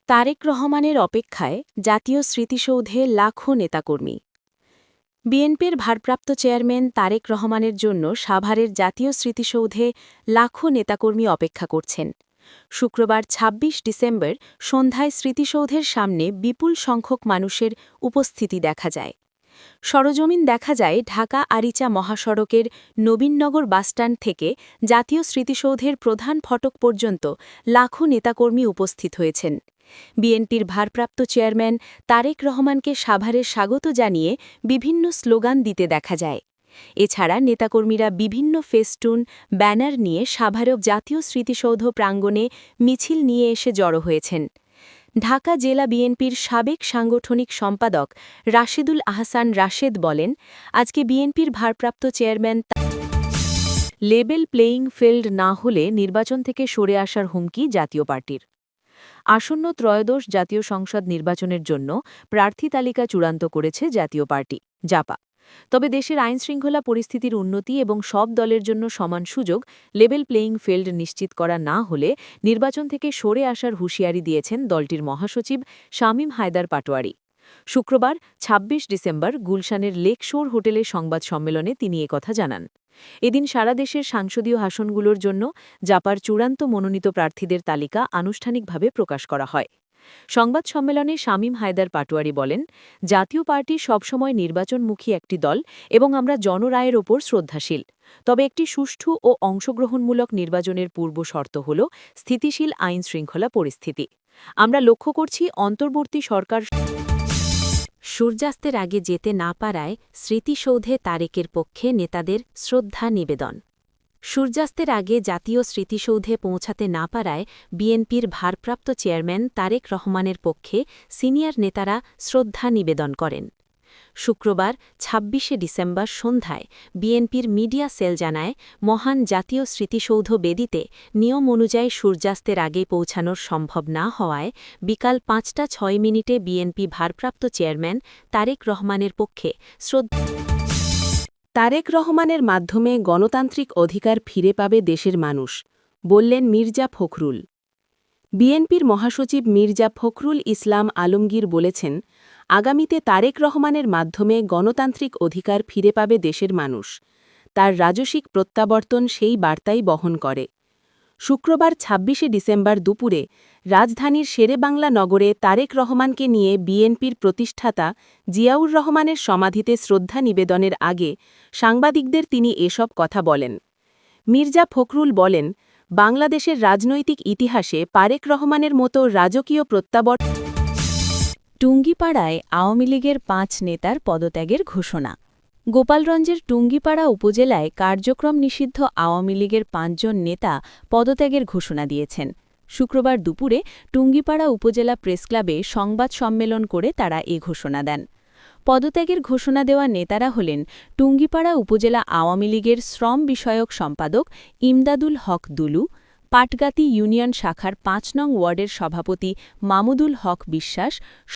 তারেক রহমানের অপেক্ষায় জাতীয় স্মৃতিসৌধে লাখো নেতাকর্মী। বিএনপির ভারপ্রাপ্ত চেয়ারম্যান তারেক রহমানের জন্য সাভারের জাতীয় স্মৃতিসৌধে লাখো নেতাকর্মী অপেক্ষা করছেন। শুক্রবার ২৬ ডিসেম্বর সন্ধ্যায় স্মৃতিসৌধের সামনে বিপুল সংখ্যক মানুষের উপস্থিতি দেখা যায়। সরজমিন দেখা যায় ঢাকা আরিচা মহাসড়কের নবীননগর বাসস্ট্যান্ড থেকে জাতীয় স্মৃতিসৌধের প্রধান ফটক পর্যন্ত লাখো নেতাকর্মী উপস্থিত হয়েছেন। বিএনপির ভারপ্রাপ্ত চেয়ারম্যান তারেক রহমানকে সাভারে স্বাগত জানিয়ে বিভিন্ন স্লোগান দিতে দেখা যায়। এছাড়া নেতাকর্মীরা বিভিন্ন ফেস্টুন, ব্যানার নিয়ে সাভারের জাতীয় স্মৃতিসৌধ প্রাঙ্গণে মিছিল নিয়ে এসে জড়ো হয়েছেন। ঢাকা জেলা বিএনপির সাবেক সাংগঠনিক সম্পাদক রাশেদুল আহসান রাশেদ বলেন, আজকে বিএনপির ভারপ্রাপ্ত চেয়ারম্যান লেভেল প্লেয়িং ফিল্ড না হলে নির্বাচন থেকে সরে আসার হুমকি জাতীয় পার্টির। আসন্ন ত্রয়োদশ জাতীয় সংসদ নির্বাচনের জন্য প্রার্থী তালিকা চূড়ান্ত করেছে জাতীয় পার্টি জাপা। তবে দেশের আইনশৃঙ্খলা পরিস্থিতির উন্নতি এবং সব দলের জন্য সমান সুযোগ লেভেল প্লেয়িং ফিল্ড নিশ্চিত করা না হলে নির্বাচন থেকে সরে আসার হুঁশিয়ারি দিয়েছেন দলটির মহাসচিব শামীম হায়দার পাটোয়ারি। শুক্রবার ২৬ ডিসেম্বর গুলশানের লেক শোর হোটেলে সংবাদ সম্মেলনে তিনি একথা জানান। এদিন সারা দেশের সাংসদীয় আসনগুলোর জন্য জাপার চূড়ান্ত মনোনীত প্রার্থীদের তালিকা আনুষ্ঠানিকভাবে প্রকাশ করা হয়। সংবাদ সম্মেলনে শামীম হায়দার পাটোয়ারি বলেন, জাতীয় পার্টি সবসময় নির্বাচনমুখী একটি দল এবং আমরা জনরায়ের ওপর শ্রদ্ধাশীল। তবে একটি সুষ্ঠু ও অংশগ্রহণমূলক নির্বাচনের পূর্ব শর্ত হল স্থিতিশীল আইনশৃঙ্খলা পরিস্থিতি। আমরা লক্ষ্য করছি অন্তর্বর্তী সরকার সূর্যাস্তের আগে যেতে না পারায় স্মৃতিসৌধে তারেকের পক্ষে নেতাদের শ্রদ্ধা নিবেদন। সূর্যাস্তের আগে জাতীয় স্মৃতিসৌধে পৌঁছাতে না পারায় বিএনপির ভারপ্রাপ্ত চেয়ারম্যান তারেক রহমানের পক্ষে সিনিয়র নেতারা শ্রদ্ধা নিবেদন করেন। শুক্রবার ২৬ ডিসেম্বর সন্ধ্যায় বিএনপির মিডিয়া সেল জানায়, মহান জাতীয় স্মৃতিসৌধ বেদিতে নিয়ম অনুযায়ী সূর্যাস্তের আগে পৌঁছানোর সম্ভব না হওয়ায় বিকাল ৫টা ৬ মিনিটে বিএনপি ভারপ্রাপ্ত চেয়ারম্যান তারেক রহমানের পক্ষে শ্রদ্ধা। তারেক রহমানের মাধ্যমে গণতান্ত্রিক অধিকার ফিরে পাবে দেশের মানুষ, বললেন মির্জা ফখরুল। বিএনপির মহাসচিব মির্জা ফখরুল ইসলাম আলমগীর বলেছেন, আগামীতে তারেক রহমানের মাধ্যমে গণতান্ত্রিক অধিকার ফিরে পাবে দেশের মানুষ। তার রাজসিক প্রত্যাবর্তন সেই বার্তাই বহন করে। শুক্রবার ২৬ ডিসেম্বর দুপুরে রাজধানীর শেরেবাংলা নগরে তারেক রহমানকে নিয়ে বিএনপির প্রতিষ্ঠাতা জিয়াউর রহমানের সমাধিতে শ্রদ্ধা নিবেদনের আগে সাংবাদিকদের তিনি এসব কথা বলেন। মির্জা ফখরুল বলেন, বাংলাদেশের রাজনৈতিক ইতিহাসে তারেক রহমানের মতো রাজকীয় প্রত্যাবর্তন। টুঙ্গিপাড়ায় আওয়ামী লীগের ৫ নেতার পদত্যাগের ঘোষণা। গোপালগঞ্জের টুঙ্গিপাড়া উপজেলায় কার্যক্রম নিষিদ্ধ আওয়ামী লীগের ৫ জন নেতা পদত্যাগের ঘোষণা দিয়েছেন। শুক্রবার দুপুরে টুঙ্গিপাড়া উপজেলা প্রেসক্লাবে সংবাদ সম্মেলন করে তারা এ ঘোষণা দেন। পদত্যাগের ঘোষণা দেওয়া নেতারা হলেন টুঙ্গিপাড়া উপজেলা আওয়ামী লীগের শ্রম বিষয়ক সম্পাদক ইমদাদুল হক দুলু, পাটগাতি ইউনিয়ন শাখার ৫ নং ওয়ার্ডের সভাপতি মামুদুল হক বিশ্বাস,